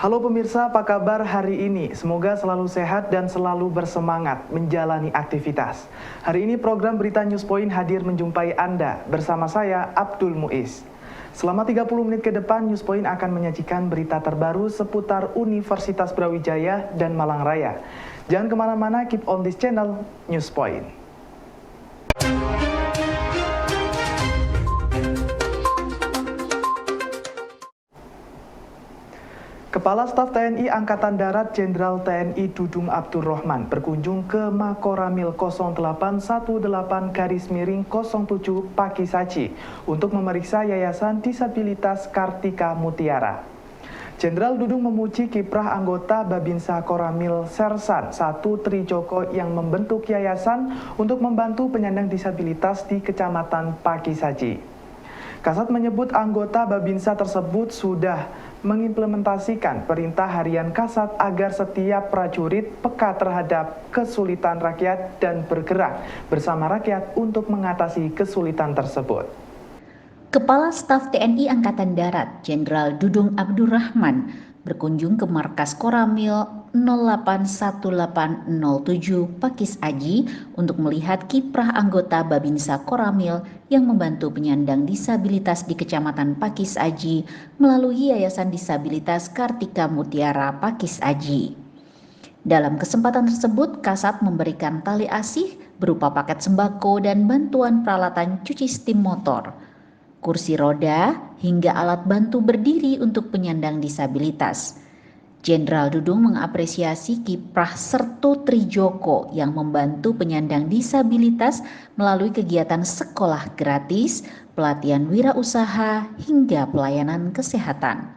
Halo pemirsa, apa kabar hari ini? Semoga selalu sehat dan selalu bersemangat menjalani aktivitas. Hari ini program Berita Newspoint hadir menjumpai Anda bersama saya, Abdul Muiz. Selama 30 menit ke depan, Newspoint akan menyajikan berita terbaru seputar Universitas Brawijaya dan Malang Raya. Jangan kemana-mana, keep on this channel, Newspoint. Kepala Staf TNI Angkatan Darat Jenderal TNI Dudung Abdurrahman berkunjung ke Makoramil 0818-07 Pakisaci untuk memeriksa Yayasan Disabilitas Kartika Mutiara. Jenderal Dudung memuji kiprah anggota Babinsa Koramil Sersan 1 Trijoko yang membentuk yayasan untuk membantu penyandang disabilitas di Kecamatan Pakisaci. Kasat menyebut anggota Babinsa tersebut sudah mengimplementasikan perintah harian Kasat agar setiap prajurit peka terhadap kesulitan rakyat dan bergerak bersama rakyat untuk mengatasi kesulitan tersebut. Kepala Staf TNI Angkatan Darat Jenderal Dudung Abdurrahman berkunjung ke markas Koramil 081807 Pakis Aji untuk melihat kiprah anggota Babinsa Koramil yang membantu penyandang disabilitas di Kecamatan Pakis Aji melalui Yayasan Disabilitas Kartika Mutiara Pakis Aji. Dalam kesempatan tersebut, Kasat memberikan tali asih berupa paket sembako dan bantuan peralatan cuci steam motor, kursi roda, hingga alat bantu berdiri untuk penyandang disabilitas. Jenderal Dudung mengapresiasi kiprah Sertu Trijoko yang membantu penyandang disabilitas melalui kegiatan sekolah gratis, pelatihan wirausaha, hingga pelayanan kesehatan.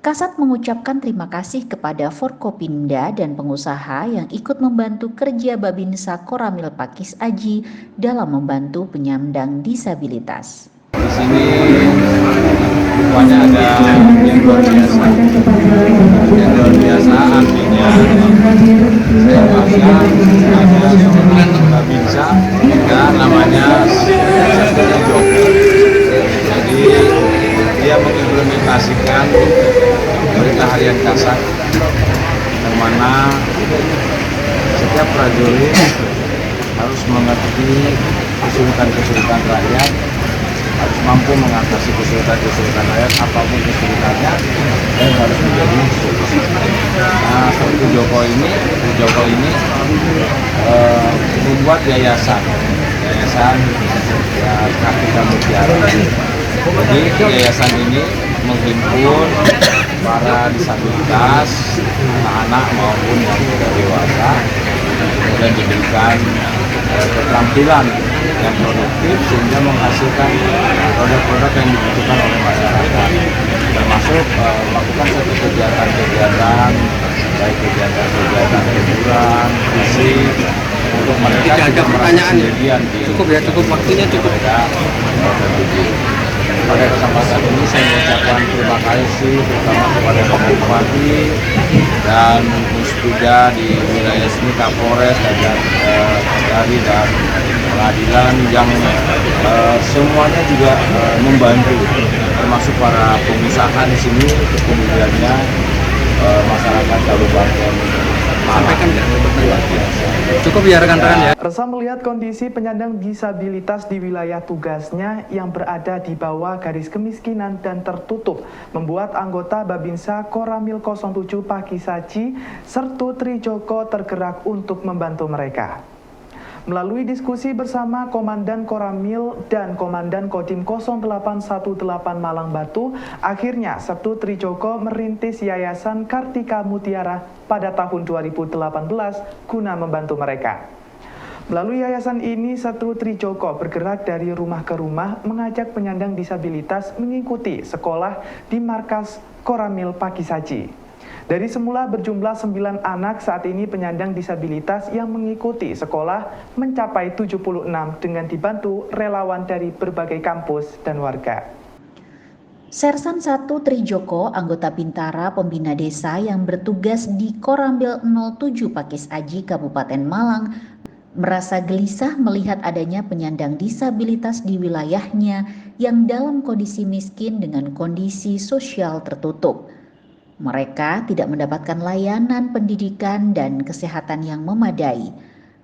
Kasat mengucapkan terima kasih kepada Forkopimda dan pengusaha yang ikut membantu kerja Babinsa Koramil Pakis Aji dalam membantu penyandang disabilitas. Di sini rupanya ada yang luar biasa. Yang luar biasa artinya saya bangga ada seorang Babinsa yang namanya Sertu Trijoko. Jadi dia mengimplementasikan perintah harian Kasat yang mana setiap prajurit harus mengerti kesulitan-kesulitan rakyat, harus mampu mengatasi kesulitan-kesulitan rakyat apapun kesulitannya dan harus menjadi solusi. Nah, Sertu Trijoko ini membuat yayasan ya, Kartika Mutiara. Jadi yayasan ini menghimpun para disabilitas, anak-anak maupun yang sudah dewasa, kemudian diberikan keterampilan yang produktif sehingga menghasilkan produk-produk yang dibutuhkan oleh masyarakat, termasuk melakukan satu kegiatan-kegiatan baik kegiatan hiburan, fisik untuk mereka tidak ada pertanyaan ya? Cukup waktunya cukup. Pada kesempatan ini saya mengucapkan terima kasih terutama kepada Pak Bupati dan Muspida di wilayah sini, Kapolres, Kajari dan pengadilan yang semuanya juga membantu, termasuk para pengusaha di sini, kemudiannya masyarakat kabupaten Malang. Cukup ya rekan-rekan ya. Resah melihat kondisi penyandang disabilitas di wilayah tugasnya yang berada di bawah garis kemiskinan dan tertutup, membuat anggota Babinsa Koramil 07 Pakisaci Sertu Trijoko tergerak untuk membantu mereka. Melalui diskusi bersama Komandan Koramil dan Komandan Kodim 0818 Malang Batu, akhirnya Sertu Trijoko merintis Yayasan Kartika Mutiara pada tahun 2018 guna membantu mereka. Melalui yayasan ini, Sertu Trijoko bergerak dari rumah ke rumah mengajak penyandang disabilitas mengikuti sekolah di markas Koramil Pakisaci. Dari semula berjumlah 9 anak, saat ini penyandang disabilitas yang mengikuti sekolah mencapai 76 dengan dibantu relawan dari berbagai kampus dan warga. Sersan 1 Trijoko, anggota Bintara Pembina Desa yang bertugas di Koramil 07 Pakis Aji, Kabupaten Malang, merasa gelisah melihat adanya penyandang disabilitas di wilayahnya yang dalam kondisi miskin dengan kondisi sosial tertutup. Mereka tidak mendapatkan layanan pendidikan dan kesehatan yang memadai.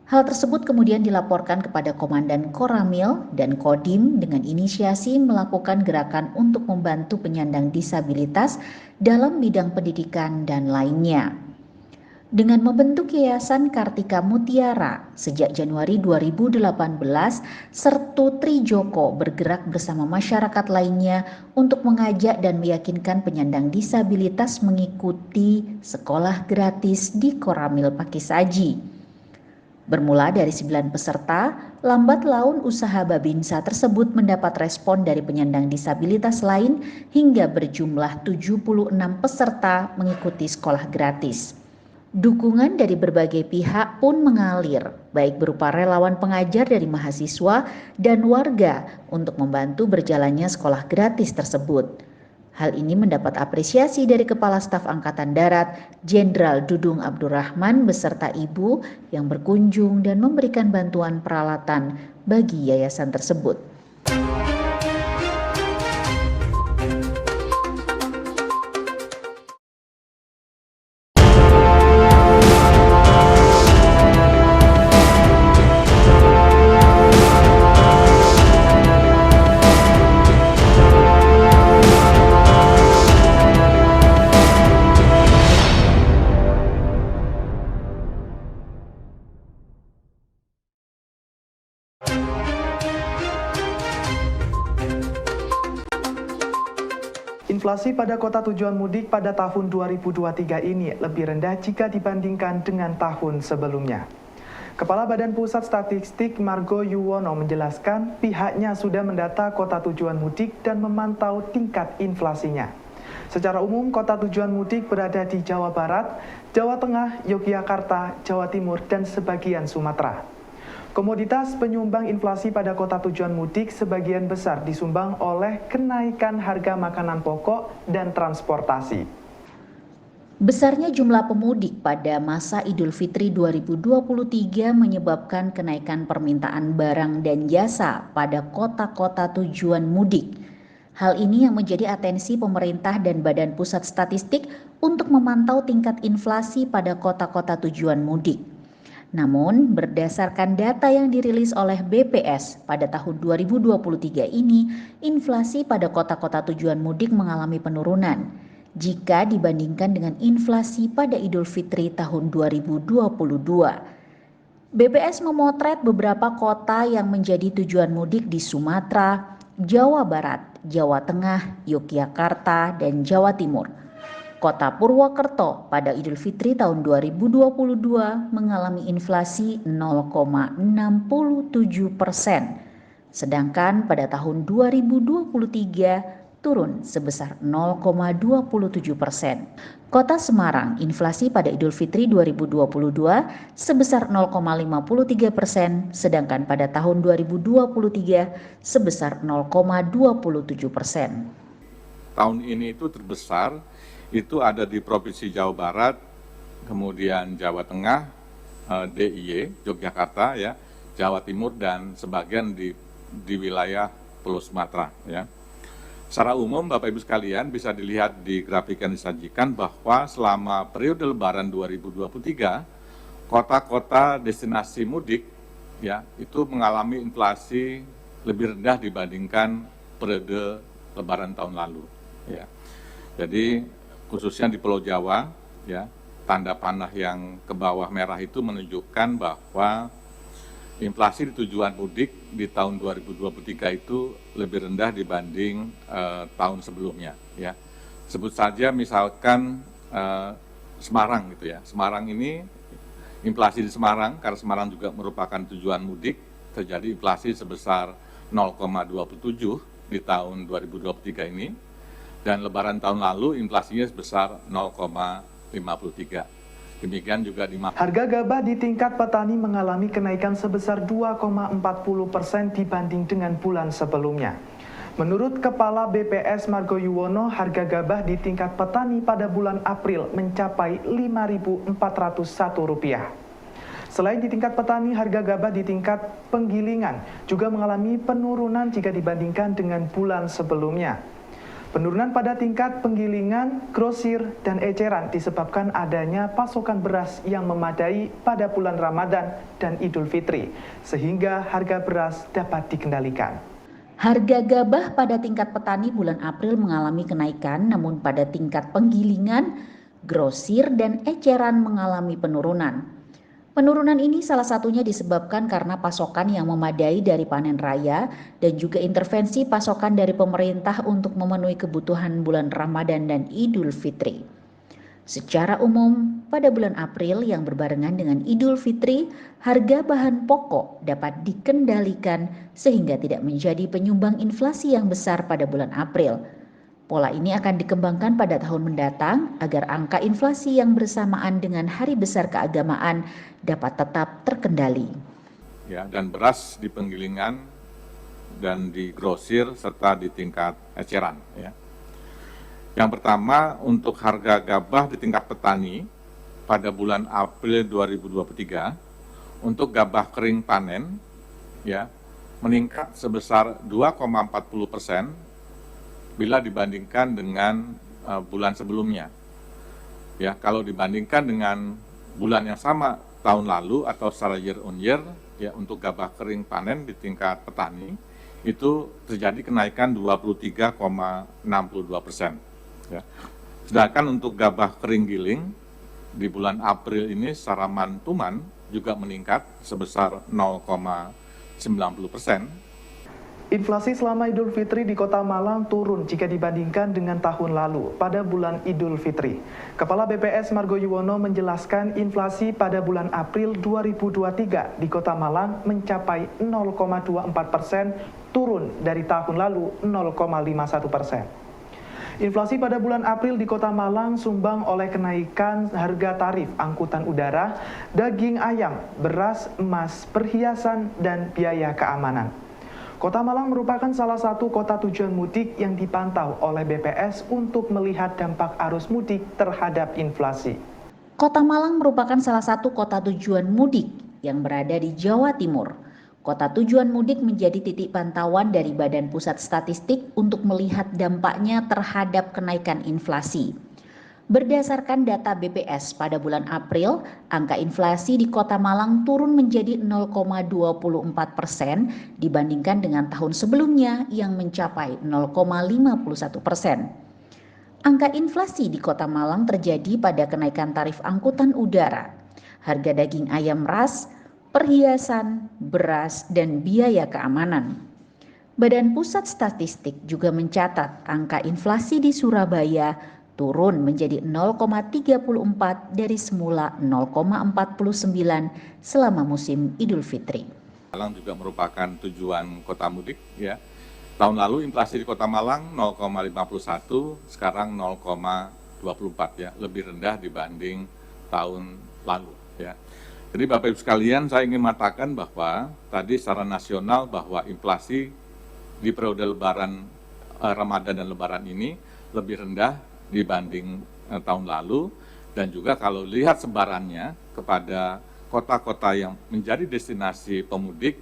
Hal tersebut kemudian dilaporkan kepada Komandan Koramil dan Kodim dengan inisiasi melakukan gerakan untuk membantu penyandang disabilitas dalam bidang pendidikan dan lainnya. Dengan membentuk Yayasan Kartika Mutiara sejak Januari 2018, Sertu Trijoko bergerak bersama masyarakat lainnya untuk mengajak dan meyakinkan penyandang disabilitas mengikuti sekolah gratis di Koramil Pakis Aji. Bermula dari 9 peserta, lambat laun usaha Babinsa tersebut mendapat respon dari penyandang disabilitas lain hingga berjumlah 76 peserta mengikuti sekolah gratis. Dukungan dari berbagai pihak pun mengalir, baik berupa relawan pengajar dari mahasiswa dan warga untuk membantu berjalannya sekolah gratis tersebut. Hal ini mendapat apresiasi dari Kepala Staf Angkatan Darat, Jenderal Dudung Abdurrahman beserta ibu yang berkunjung dan memberikan bantuan peralatan bagi yayasan tersebut. Inflasi pada kota tujuan mudik pada tahun 2023 ini lebih rendah jika dibandingkan dengan tahun sebelumnya. Kepala Badan Pusat Statistik Margo Yuwono menjelaskan pihaknya sudah mendata kota tujuan mudik dan memantau tingkat inflasinya. Secara umum, kota tujuan mudik berada di Jawa Barat, Jawa Tengah, Yogyakarta, Jawa Timur, dan sebagian Sumatera. Komoditas penyumbang inflasi pada kota tujuan mudik sebagian besar disumbang oleh kenaikan harga makanan pokok dan transportasi. Besarnya jumlah pemudik pada masa Idul Fitri 2023 menyebabkan kenaikan permintaan barang dan jasa pada kota-kota tujuan mudik. Hal ini yang menjadi atensi pemerintah dan Badan Pusat Statistik untuk memantau tingkat inflasi pada kota-kota tujuan mudik. Namun, berdasarkan data yang dirilis oleh BPS pada tahun 2023 ini, inflasi pada kota-kota tujuan mudik mengalami penurunan jika dibandingkan dengan inflasi pada Idul Fitri tahun 2022. BPS memotret beberapa kota yang menjadi tujuan mudik di Sumatera, Jawa Barat, Jawa Tengah, Yogyakarta, dan Jawa Timur. Kota Purwokerto pada Idul Fitri tahun 2022 mengalami inflasi 0,67%, sedangkan pada tahun 2023 turun sebesar 0,27%. Kota Semarang inflasi pada Idul Fitri 2022 sebesar 0,53%, sedangkan pada tahun 2023 sebesar 0,27%. Tahun ini itu terbesar itu ada di Provinsi Jawa Barat, kemudian Jawa Tengah, DIY, Yogyakarta, ya, Jawa Timur, dan sebagian di wilayah Pulau Sumatera. Ya. Secara umum, Bapak Ibu sekalian, bisa dilihat di grafik yang disajikan bahwa selama periode Lebaran 2023, kota-kota destinasi mudik ya itu mengalami inflasi lebih rendah dibandingkan periode Lebaran tahun lalu. Ya. Jadi khususnya di Pulau Jawa, ya, tanda panah yang ke bawah merah itu menunjukkan bahwa inflasi di tujuan mudik di tahun 2023 itu lebih rendah dibanding tahun sebelumnya. Ya. Sebut saja misalkan Semarang gitu ya. Semarang ini inflasi di Semarang karena Semarang juga merupakan tujuan mudik terjadi inflasi sebesar 0,27 di tahun 2023 ini. Dan Lebaran tahun lalu inflasinya sebesar 0,5%. Demikian juga di Harga gabah di tingkat petani mengalami kenaikan sebesar 2,40% dibanding dengan bulan sebelumnya. Menurut Kepala BPS Margo Yuwono, harga gabah di tingkat petani pada bulan April mencapai Rp5.401. Selain di tingkat petani, harga gabah di tingkat penggilingan juga mengalami penurunan jika dibandingkan dengan bulan sebelumnya. Penurunan pada tingkat penggilingan, grosir, dan eceran disebabkan adanya pasokan beras yang memadai pada bulan Ramadan dan Idul Fitri, sehingga harga beras dapat dikendalikan. Harga gabah pada tingkat petani bulan April mengalami kenaikan, namun pada tingkat penggilingan, grosir, dan eceran mengalami penurunan. Penurunan ini salah satunya disebabkan karena pasokan yang memadai dari panen raya dan juga intervensi pasokan dari pemerintah untuk memenuhi kebutuhan bulan Ramadan dan Idul Fitri. Secara umum, pada bulan April yang berbarengan dengan Idul Fitri, harga bahan pokok dapat dikendalikan sehingga tidak menjadi penyumbang inflasi yang besar pada bulan April. Pola ini akan dikembangkan pada tahun mendatang agar angka inflasi yang bersamaan dengan hari besar keagamaan dapat tetap terkendali. ya, dan beras di penggilingan dan di grosir serta di tingkat eceran. Ya. Yang pertama, untuk harga gabah di tingkat petani pada bulan April 2023 untuk gabah kering panen ya meningkat sebesar 2,40% bila dibandingkan dengan bulan sebelumnya. Ya, kalau dibandingkan dengan bulan yang sama tahun lalu atau secara year on year, ya untuk gabah kering panen di tingkat petani itu terjadi kenaikan 23,62%. Ya. Sedangkan untuk gabah kering giling di bulan April ini secara mantuman juga meningkat sebesar 0,90%. Inflasi selama Idul Fitri di Kota Malang turun jika dibandingkan dengan tahun lalu pada bulan Idul Fitri. Kepala BPS Margo Yuwono menjelaskan inflasi pada bulan April 2023 di Kota Malang mencapai 0,24%, turun dari tahun lalu 0,51%. Inflasi pada bulan April di Kota Malang sumbang oleh kenaikan harga tarif angkutan udara, daging ayam, beras, emas, perhiasan, dan biaya keamanan. Kota Malang merupakan salah satu kota tujuan mudik yang dipantau oleh BPS untuk melihat dampak arus mudik terhadap inflasi. Kota Malang merupakan salah satu kota tujuan mudik yang berada di Jawa Timur. Kota tujuan mudik menjadi titik pantauan dari Badan Pusat Statistik untuk melihat dampaknya terhadap kenaikan inflasi. Berdasarkan data BPS pada bulan April, angka inflasi di Kota Malang turun menjadi 0,24% dibandingkan dengan tahun sebelumnya yang mencapai 0,51%. Angka inflasi di Kota Malang terjadi pada kenaikan tarif angkutan udara, harga daging ayam ras, perhiasan, beras, dan biaya keamanan. Badan Pusat Statistik juga mencatat angka inflasi di Surabaya turun menjadi 0,34 dari semula 0,49 selama musim Idul Fitri. Malang juga merupakan tujuan kota mudik ya. Tahun lalu inflasi di Kota Malang 0,51, sekarang 0,24 ya, lebih rendah dibanding tahun lalu ya. Jadi Bapak Ibu sekalian, saya ingin mengatakan bahwa tadi secara nasional bahwa inflasi di periode Lebaran Ramadan dan Lebaran ini lebih rendah dibanding tahun lalu, dan juga kalau lihat sebarannya kepada kota-kota yang menjadi destinasi pemudik,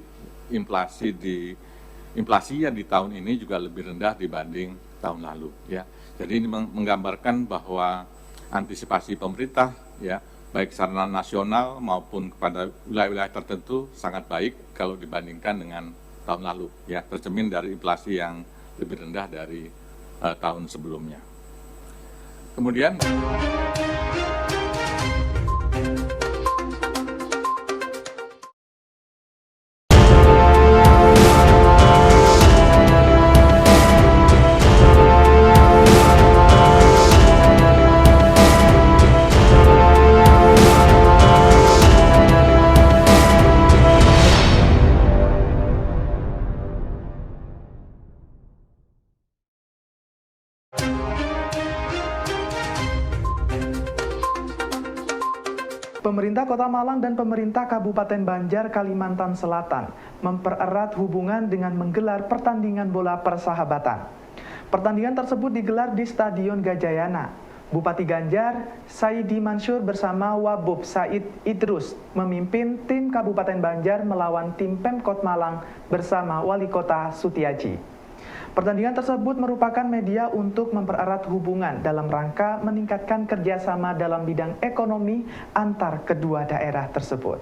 inflasinya di tahun ini juga lebih rendah dibanding tahun lalu ya. Jadi ini menggambarkan bahwa antisipasi pemerintah ya baik secara nasional maupun kepada wilayah-wilayah tertentu sangat baik kalau dibandingkan dengan tahun lalu ya, tercermin dari inflasi yang lebih rendah dari tahun sebelumnya. Kemudian Pemerintah Kota Malang dan pemerintah Kabupaten Banjar, Kalimantan Selatan mempererat hubungan dengan menggelar pertandingan bola persahabatan. Pertandingan tersebut digelar di Stadion Gajayana. Bupati Ganjar, Saidi Mansur bersama Wabub Said Idrus memimpin tim Kabupaten Banjar melawan tim Pemkot Malang bersama Wali Kota Sutiaji. Pertandingan tersebut merupakan media untuk mempererat hubungan dalam rangka meningkatkan kerjasama dalam bidang ekonomi antar kedua daerah tersebut.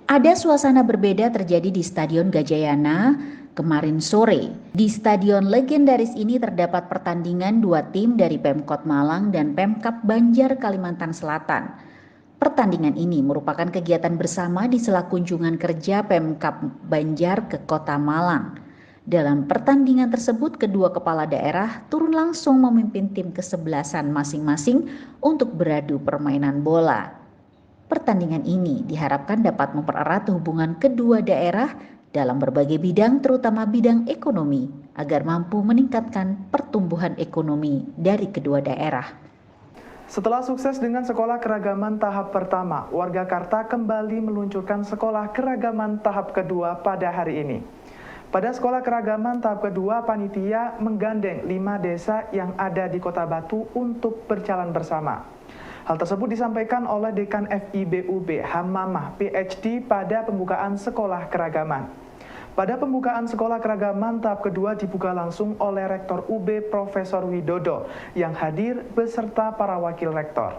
Ada suasana berbeda terjadi di Stadion Gajayana kemarin sore. Di stadion legendaris ini terdapat pertandingan dua tim dari Pemkot Malang dan Pemkab Banjar, Kalimantan Selatan. Pertandingan ini merupakan kegiatan bersama di sela kunjungan kerja Pemkab Banjar ke Kota Malang. Dalam pertandingan tersebut, kedua kepala daerah turun langsung memimpin tim kesebelasan masing-masing untuk beradu permainan bola. Pertandingan ini diharapkan dapat mempererat hubungan kedua daerah dalam berbagai bidang, terutama bidang ekonomi, agar mampu meningkatkan pertumbuhan ekonomi dari kedua daerah. Setelah sukses dengan sekolah keragaman tahap pertama, warga Karta kembali meluncurkan sekolah keragaman tahap kedua pada hari ini. Pada sekolah keragaman tahap kedua, panitia menggandeng 5 desa yang ada di Kota Batu untuk berjalan bersama. Hal tersebut disampaikan oleh Dekan FIBUB Hamamah PhD pada pembukaan sekolah keragaman. Pada pembukaan sekolah keragaman tahap kedua dibuka langsung oleh Rektor UB Profesor Widodo yang hadir beserta para wakil rektor.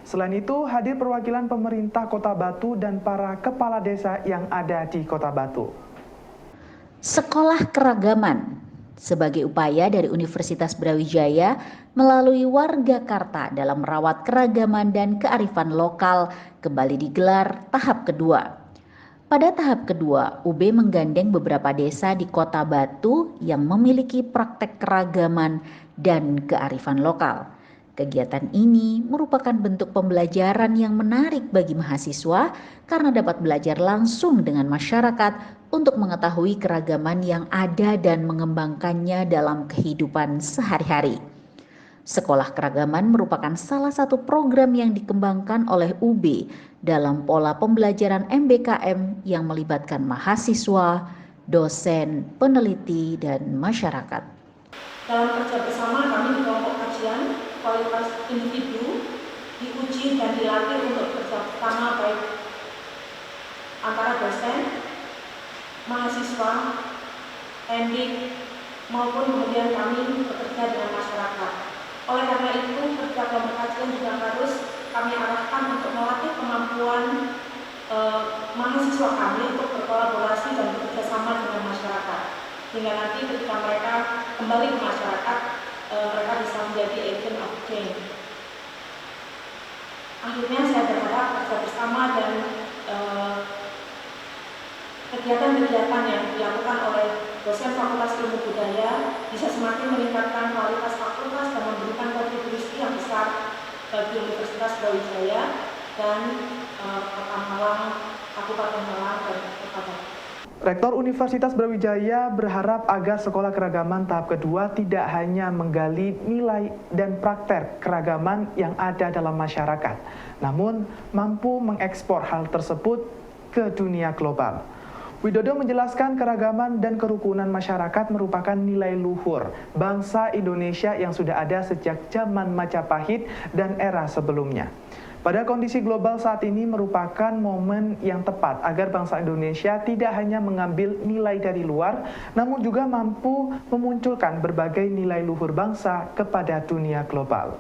Selain itu, hadir perwakilan pemerintah Kota Batu dan para kepala desa yang ada di Kota Batu. Sekolah keragaman sebagai upaya dari Universitas Brawijaya melalui warga Karta dalam merawat keragaman dan kearifan lokal kembali digelar tahap kedua. Pada tahap kedua, UB menggandeng beberapa desa di Kota Batu yang memiliki praktek keragaman dan kearifan lokal. Kegiatan ini merupakan bentuk pembelajaran yang menarik bagi mahasiswa karena dapat belajar langsung dengan masyarakat untuk mengetahui keragaman yang ada dan mengembangkannya dalam kehidupan sehari-hari. Sekolah keragaman merupakan salah satu program yang dikembangkan oleh UB dalam pola pembelajaran MBKM yang melibatkan mahasiswa, dosen, peneliti, dan masyarakat. Dalam kerja bersama kami di kelompok kajian kualitas individu diuji dan dilatih untuk kerja bersama baik antara dosen, mahasiswa, pendidik maupun kemudian kami bekerja dengan masyarakat. Oleh karena itu, kerja kelompok kajian juga harus kami arahkan untuk melatih kemampuan mahasiswa kami untuk berkolaborasi dan bekerja sama dengan masyarakat. Hingga nanti ketika mereka kembali ke masyarakat, mereka bisa menjadi agent of change. Akhirnya saya berharap kerja bersama dan kegiatan-kegiatan yang dilakukan oleh dosen Fakultas Ilmu Budaya bisa semakin meningkatkan kualitas fakultas dan memberikan kontribusi yang besar bagi Universitas Brawijaya dan Kota Malang, Kabupaten Malang, dan Kota Batu. Rektor Universitas Brawijaya berharap agar sekolah keragaman tahap kedua tidak hanya menggali nilai dan praktek keragaman yang ada dalam masyarakat, namun mampu mengekspor hal tersebut ke dunia global. Widodo menjelaskan keragaman dan kerukunan masyarakat merupakan nilai luhur bangsa Indonesia yang sudah ada sejak zaman Majapahit dan era sebelumnya. Pada kondisi global saat ini merupakan momen yang tepat agar bangsa Indonesia tidak hanya mengambil nilai dari luar, namun juga mampu memunculkan berbagai nilai luhur bangsa kepada dunia global.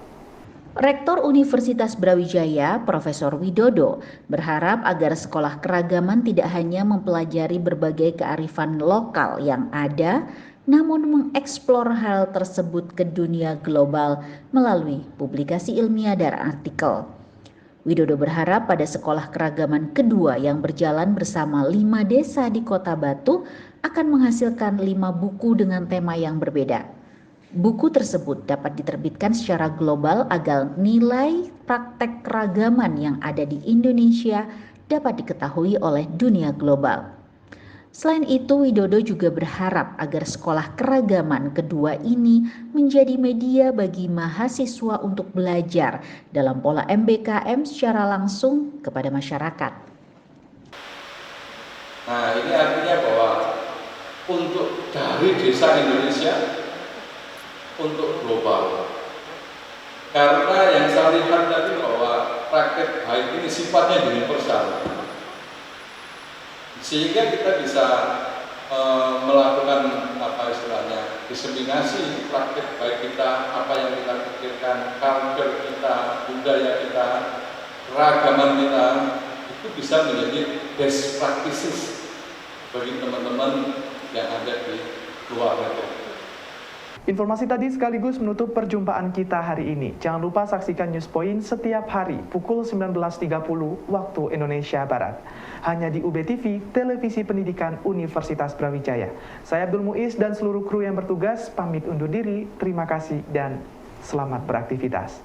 Rektor Universitas Brawijaya, Profesor Widodo, berharap agar sekolah keragaman tidak hanya mempelajari berbagai kearifan lokal yang ada, namun mengeksplor hal tersebut ke dunia global melalui publikasi ilmiah dan artikel. Widodo berharap pada sekolah keragaman kedua yang berjalan bersama 5 desa di Kota Batu akan menghasilkan 5 buku dengan tema yang berbeda. Buku tersebut dapat diterbitkan secara global agar nilai praktek keragaman yang ada di Indonesia dapat diketahui oleh dunia global. Selain itu, Widodo juga berharap agar sekolah keragaman kedua ini menjadi media bagi mahasiswa untuk belajar dalam pola MBKM secara langsung kepada masyarakat. Nah, ini artinya bahwa untuk dari desa Indonesia untuk global. Karena yang saya lihat tadi bahwa praktek baik ini sifatnya universal. Sehingga kita bisa melakukan diseminasi praktek baik kita, apa yang kita pikirkan, culture kita, budaya kita, keragaman kita, itu bisa menjadi best practices bagi teman-teman yang ada di luar negeri. Informasi tadi sekaligus menutup perjumpaan kita hari ini. Jangan lupa saksikan News Point setiap hari pukul 19.30 waktu Indonesia Barat. Hanya di UB TV, Televisi Pendidikan Universitas Brawijaya. Saya Abdul Muiz dan seluruh kru yang bertugas pamit undur diri. Terima kasih dan selamat beraktivitas.